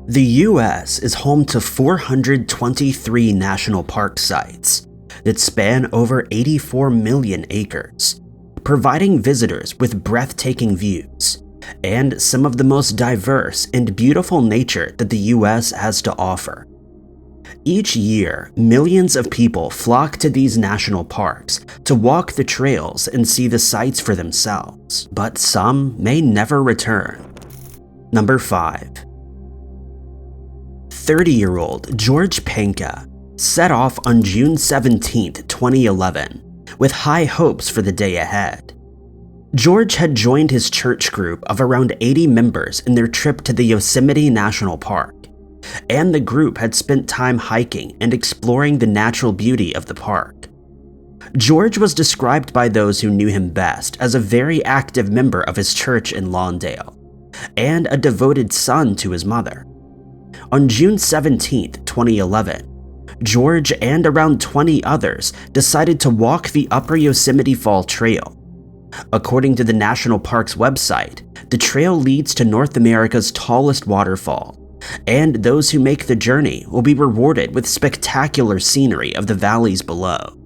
The US is home to 423 national park sites that span over 84 million acres, providing visitors with breathtaking views and some of the most diverse and beautiful nature that the US has to offer. Each year, millions of people flock to these national parks to walk the trails and see the sights for themselves, but some may never return. Number 5. 30-year-old George Panka set off on June 17, 2011, with high hopes for the day ahead. George had joined his church group of around 80 members in their trip to the Yosemite National Park, and the group had spent time hiking and exploring the natural beauty of the park. George was described by those who knew him best as a very active member of his church in Lawndale, and a devoted son to his mother. On June 17, 2011, George and around 20 others decided to walk the Upper Yosemite Fall Trail. According to the National Park's website, the trail leads to North America's tallest waterfall, and those who make the journey will be rewarded with spectacular scenery of the valleys below.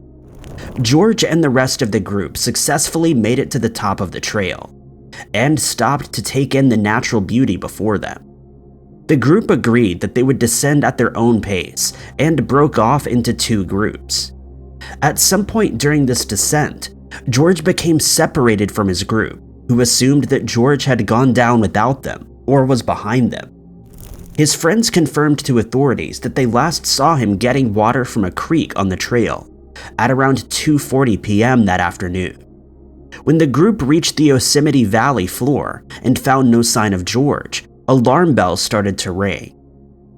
George and the rest of the group successfully made it to the top of the trail, and stopped to take in the natural beauty before them. The group agreed that they would descend at their own pace and broke off into two groups. At some point during this descent, George became separated from his group, who assumed that George had gone down without them or was behind them. His friends confirmed to authorities that they last saw him getting water from a creek on the trail at around 2:40 p.m. that afternoon. When the group reached the Yosemite Valley floor and found no sign of George, alarm bells started to ring.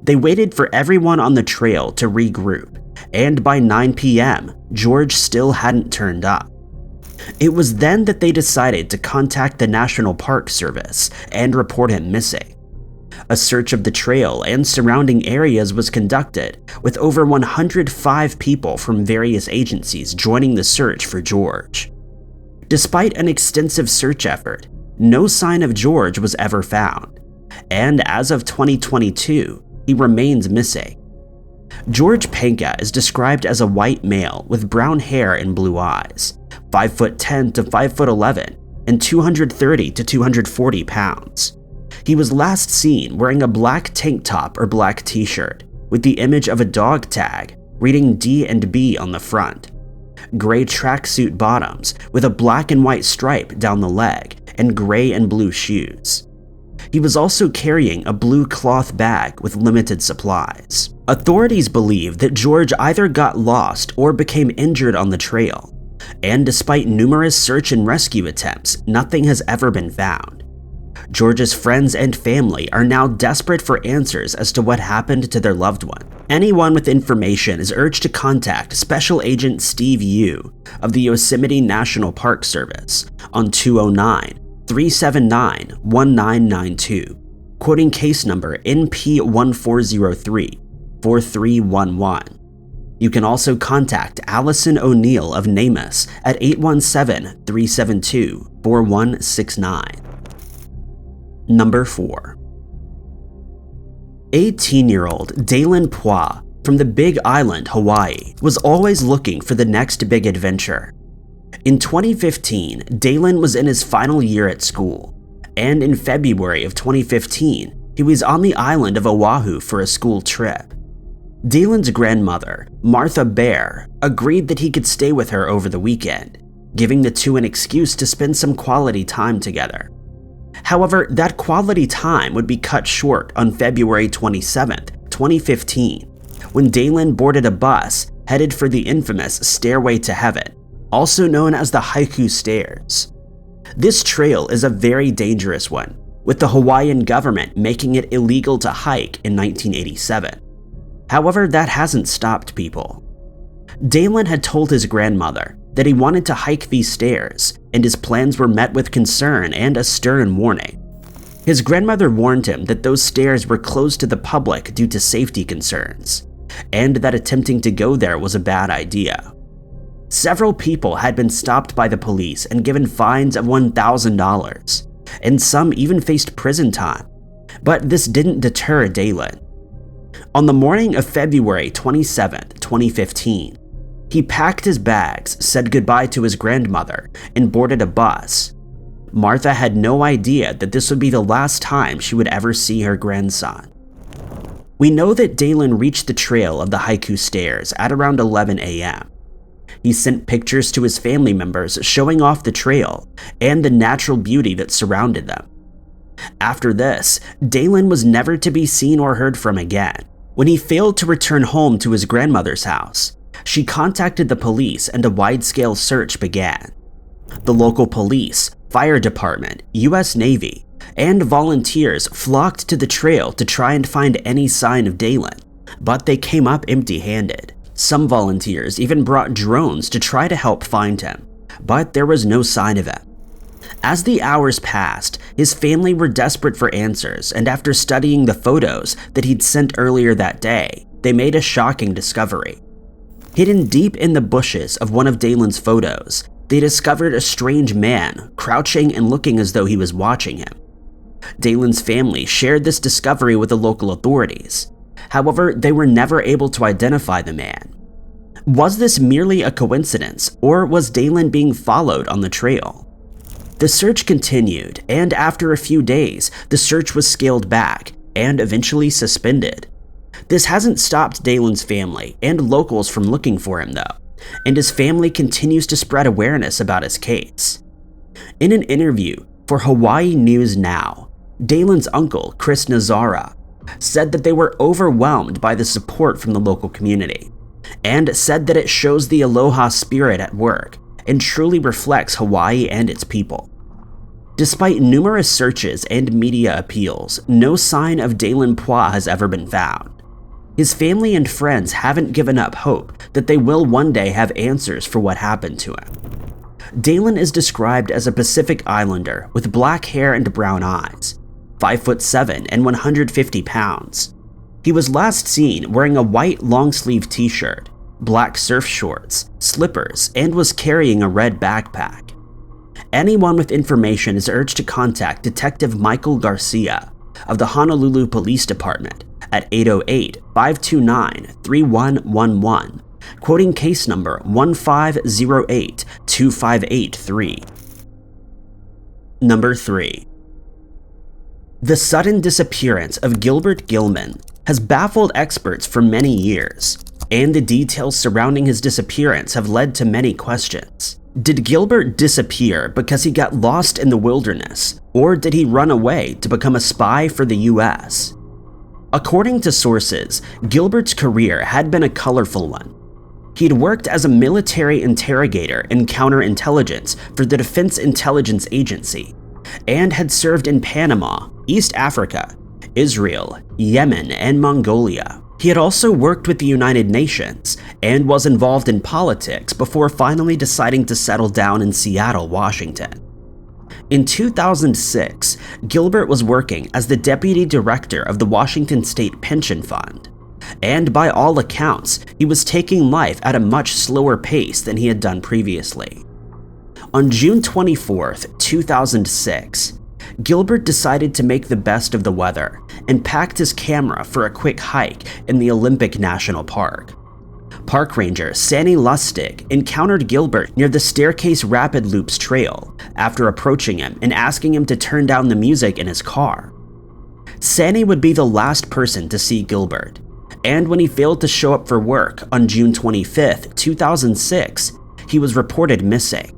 They waited for everyone on the trail to regroup, and by 9 p.m., George still hadn't turned up. It was then that they decided to contact the National Park Service and report him missing. A search of the trail and surrounding areas was conducted, with over 105 people from various agencies joining the search for George. Despite an extensive search effort, no sign of George was ever found, and as of 2022, he remains missing. George Panka is described as a white male with brown hair and blue eyes, 5'10" to 5'11", and 230 to 240 pounds. He was last seen wearing a black tank top or black t-shirt with the image of a dog tag reading D&B on the front, gray tracksuit bottoms with a black and white stripe down the leg, and gray and blue shoes. He was also carrying a blue cloth bag with limited supplies. Authorities believe that George either got lost or became injured on the trail, and despite numerous search and rescue attempts, nothing has ever been found. George's friends and family are now desperate for answers as to what happened to their loved one. Anyone with information is urged to contact Special Agent Steve Yu of the Yosemite National Park Service on 209-379-1992, quoting case number NP1403-4311. You can also contact Allison O'Neill of NamUs at 817-372-4169. Number 4. 18-year-old Dillon Poi from the Big Island, Hawaii, was always looking for the next big adventure. In 2015, Dillon was in his final year at school, and in February of 2015, he was on the island of Oahu for a school trip. Dillon's grandmother, Martha Bear, agreed that he could stay with her over the weekend, giving the two an excuse to spend some quality time together. However, that quality time would be cut short on February 27, 2015, when Dillon boarded a bus headed for the infamous Stairway to Heaven, also known as the Haiku Stairs. This trail is a very dangerous one, with the Hawaiian government making it illegal to hike in 1987. However, that hasn't stopped people. Dillon had told his grandmother that he wanted to hike these stairs, and his plans were met with concern and a stern warning. His grandmother warned him that those stairs were closed to the public due to safety concerns, and that attempting to go there was a bad idea. Several people had been stopped by the police and given fines of $1,000, and some even faced prison time, But this didn't deter Dillon. On the morning of February 27, 2015, he packed his bags, said goodbye to his grandmother, and boarded a bus. Martha had no idea that this would be the last time she would ever see her grandson. We know that Dillon reached the trail of the Haiku Stairs at around 11 a.m. He sent pictures to his family members showing off the trail and the natural beauty that surrounded them. After this, Dillon was never to be seen or heard from again. When he failed to return home to his grandmother's house, she contacted the police and a wide-scale search began. The local police, fire department, U.S. Navy, and volunteers flocked to the trail to try and find any sign of Dillon, but they came up empty-handed. Some volunteers even brought drones to try to help find him, but there was no sign of him. As the hours passed, his family were desperate for answers, and after studying the photos that he'd sent earlier that day, they made a shocking discovery. Hidden deep in the bushes of one of Dillon's photos, they discovered a strange man crouching and looking as though he was watching him. Dillon's family shared this discovery with the local authorities. However, they were never able to identify the man. Was this merely a coincidence, or was Dillon being followed on the trail? The search continued, and after a few days, the search was scaled back and eventually suspended. This hasn't stopped Dillon's family and locals from looking for him though, and his family continues to spread awareness about his case. In an interview for Hawaii News Now, Dillon's uncle, Chris Nazara, said that they were overwhelmed by the support from the local community, and said that it shows the aloha spirit at work and truly reflects Hawaii and its people. Despite numerous searches and media appeals, no sign of Dillon Poi has ever been found. His family and friends haven't given up hope that they will one day have answers for what happened to him. Dillon is described as a Pacific Islander with black hair and brown eyes, 5'7" and 150 pounds. He was last seen wearing a white long-sleeve t-shirt, black surf shorts, slippers, and was carrying a red backpack. Anyone with information is urged to contact Detective Michael Garcia of the Honolulu Police Department at 808-529-3111, quoting case number 1508-2583. Number 3. The sudden disappearance of Gilbert Gilman has baffled experts for many years, and the details surrounding his disappearance have led to many questions. Did Gilbert disappear because he got lost in the wilderness, or did he run away to become a spy for the US? According to sources, Gilbert's career had been a colorful one. He'd worked as a military interrogator in counterintelligence for the Defense Intelligence Agency, and had served in Panama, East Africa, Israel, Yemen, and Mongolia. He had also worked with the United Nations and was involved in politics before finally deciding to settle down in Seattle, Washington. In 2006, Gilbert was working as the deputy director of the Washington State Pension Fund, and by all accounts, he was taking life at a much slower pace than he had done previously. On June 24, 2006, Gilbert decided to make the best of the weather and packed his camera for a quick hike in the Olympic National Park. Park ranger Sandy Lustig encountered Gilbert near the Staircase Rapid Loops Trail after approaching him and asking him to turn down the music in his car. Sandy would be the last person to see Gilbert, and when he failed to show up for work on June 25, 2006, he was reported missing.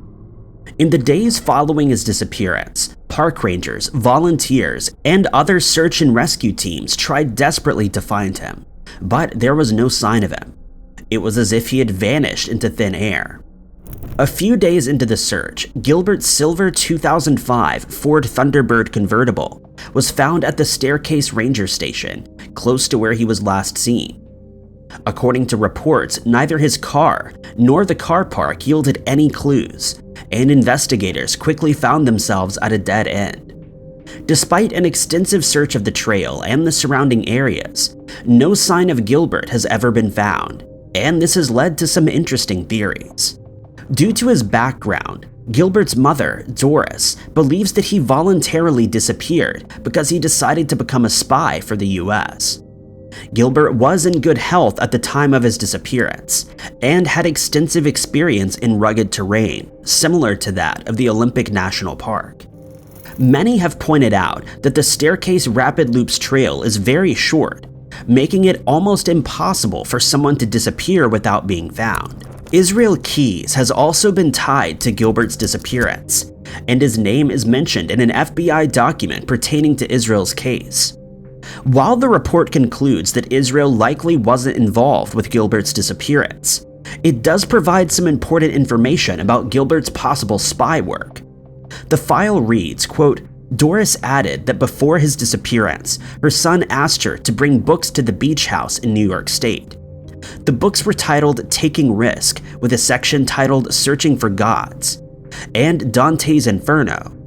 In the days following his disappearance, park rangers, volunteers, and other search and rescue teams tried desperately to find him, but there was no sign of him. It was as if he had vanished into thin air. A few days into the search, Gilbert's silver 2005 Ford Thunderbird convertible was found at the Staircase Ranger Station, close to where he was last seen. According to reports, neither his car nor the car park yielded any clues, and investigators quickly found themselves at a dead end. Despite an extensive search of the trail and the surrounding areas, no sign of Gilbert has ever been found, and this has led to some interesting theories. Due to his background, Gilbert's mother, Doris, believes that he voluntarily disappeared because he decided to become a spy for the US. Gilbert was in good health at the time of his disappearance and had extensive experience in rugged terrain, similar to that of the Olympic National Park. Many have pointed out that the Staircase Rapid Loops trail is very short, making it almost impossible for someone to disappear without being found. Israel Keyes has also been tied to Gilbert's disappearance, and his name is mentioned in an FBI document pertaining to Israel's case. While the report concludes that Israel likely wasn't involved with Gilbert's disappearance, it does provide some important information about Gilbert's possible spy work. The file reads, quote, Doris added that before his disappearance, her son asked her to bring books to the beach house in New York State. The books were titled Taking Risk, with a section titled Searching for Gods, and Dante's Inferno.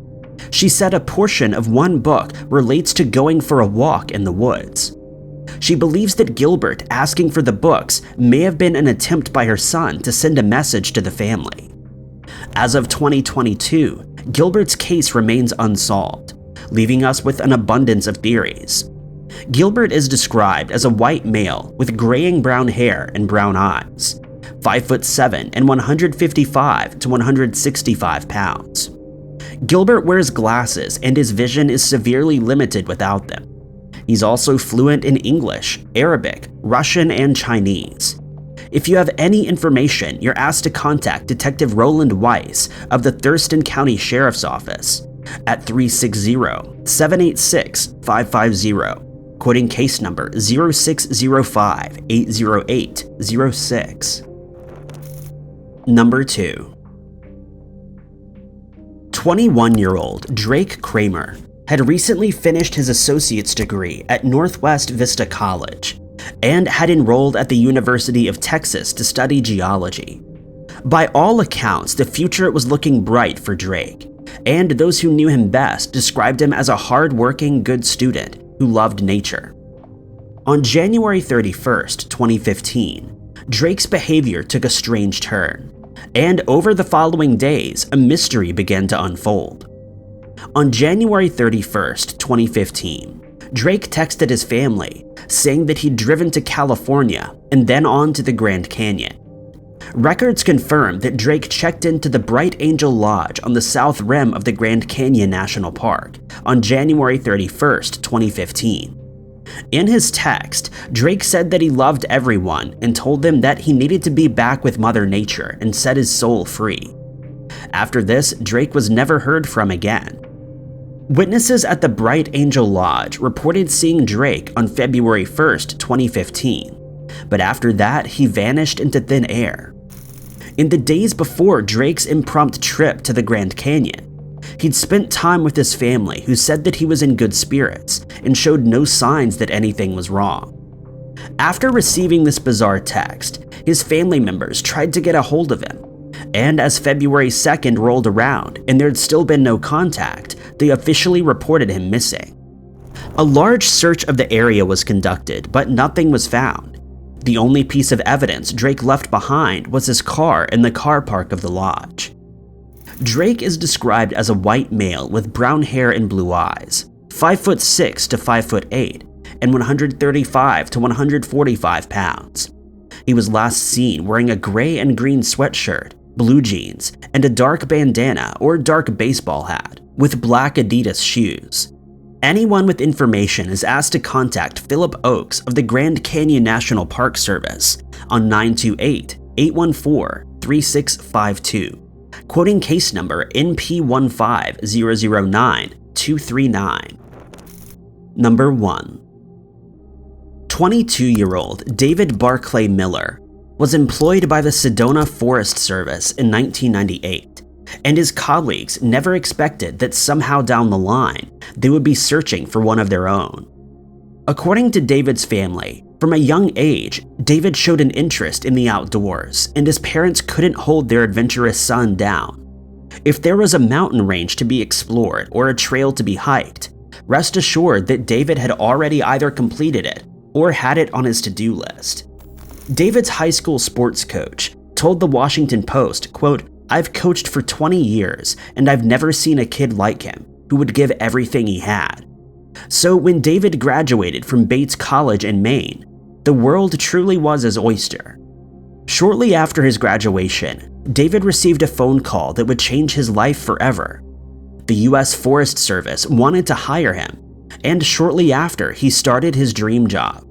She said a portion of one book relates to going for a walk in the woods. She believes that Gilbert asking for the books may have been an attempt by her son to send a message to the family. As of 2022, Gilbert's case remains unsolved, leaving us with an abundance of theories. Gilbert is described as a white male with graying brown hair and brown eyes, 5'7" and 155 to 165 pounds. Gilbert wears glasses and his vision is severely limited without them. He's also fluent in English, Arabic, Russian, and Chinese. If you have any information, you're asked to contact Detective Roland Weiss of the Thurston County Sheriff's Office at 360-786-550, quoting case number 0605-808-06. Number 2. 21-year-old Drake Kramer had recently finished his associate's degree at Northwest Vista College and had enrolled at the University of Texas to study geology. By all accounts, the future was looking bright for Drake, and those who knew him best described him as a hard-working, good student who loved nature. On January 31st, 2015, Drake's behavior took a strange turn, and over the following days, a mystery began to unfold. On January 31st, 2015, Drake texted his family, saying that he'd driven to California and then on to the Grand Canyon. Records confirm that Drake checked into the Bright Angel Lodge on the south rim of the Grand Canyon National Park on January 31st, 2015. In his text, Drake said that he loved everyone and told them that he needed to be back with Mother Nature and set his soul free. After this, Drake was never heard from again. Witnesses at the Bright Angel Lodge reported seeing Drake on February 1st, 2015, but after that, he vanished into thin air. In the days before Drake's impromptu trip to the Grand Canyon, he'd spent time with his family, who said that he was in good spirits and showed no signs that anything was wrong. After receiving this bizarre text, his family members tried to get a hold of him, and as February 2nd rolled around and there'd still been no contact, they officially reported him missing. A large search of the area was conducted, but nothing was found. The only piece of evidence Drake left behind was his car in the car park of the lodge. Drake is described as a white male with brown hair and blue eyes, 5'6" to 5'8", and 135 to 145 pounds. He was last seen wearing a gray and green sweatshirt, blue jeans, and a dark bandana or dark baseball hat, with black Adidas shoes. Anyone with information is asked to contact Philip Oakes of the Grand Canyon National Park Service on 928-814-3652, quoting case number NP15009-239. Number 1. 22-year-old David Barkley Miller was employed by the Sedona Forest Service in 1998, and his colleagues never expected that somehow down the line they would be searching for one of their own. According to David's family, from a young age, David showed an interest in the outdoors, and his parents couldn't hold their adventurous son down. If there was a mountain range to be explored or a trail to be hiked, rest assured that David had already either completed it or had it on his to-do list. David's high school sports coach told the Washington Post, quote, I've coached for 20 years and I've never seen a kid like him who would give everything he had. So when David graduated from Bates College in Maine, the world truly was his oyster. Shortly after his graduation, David received a phone call that would change his life forever. The US Forest Service wanted to hire him, and shortly after, he started his dream job.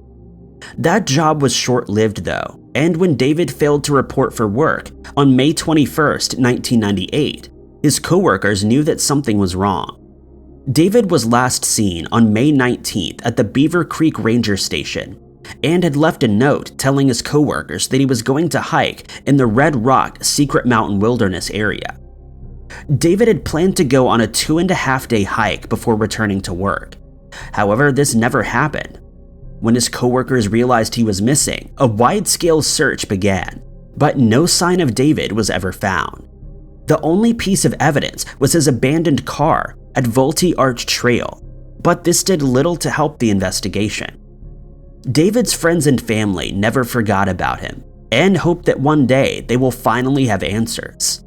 That job was short-lived though, and when David failed to report for work on May 21st, 1998, his coworkers knew that something was wrong. David was last seen on May 19th at the Beaver Creek Ranger Station and had left a note telling his coworkers that he was going to hike in the Red Rock Secret Mountain Wilderness area. David had planned to go on a 2.5-day hike before returning to work. However, this never happened. When his coworkers realized he was missing, a wide-scale search began, but no sign of David was ever found. The only piece of evidence was his abandoned car at Vultee Arch Trail, but this did little to help the investigation. David's friends and family never forgot about him and hoped that one day they will finally have answers.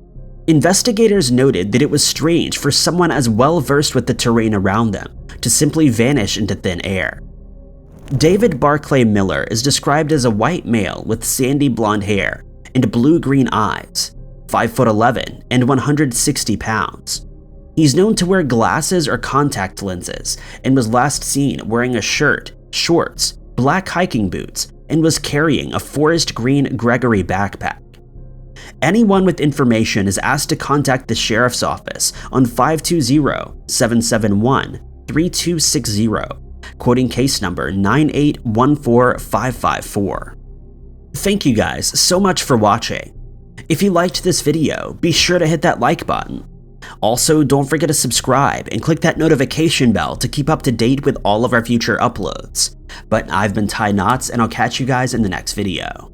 Investigators noted that it was strange for someone as well versed with the terrain around them to simply vanish into thin air. David Barkley Miller is described as a white male with sandy blonde hair and blue-green eyes, 5'11" and 160 pounds. He's known to wear glasses or contact lenses and was last seen wearing a shirt, shorts, black hiking boots, and was carrying a forest green Gregory backpack. Anyone with information is asked to contact the sheriff's office on 520-771-3260, quoting case number 9814554. Thank you guys so much for watching. If you liked this video, be sure to hit that like button. Also, don't forget to subscribe and click that notification bell to keep up to date with all of our future uploads. But I've been Ty Knotts, and I'll catch you guys in the next video.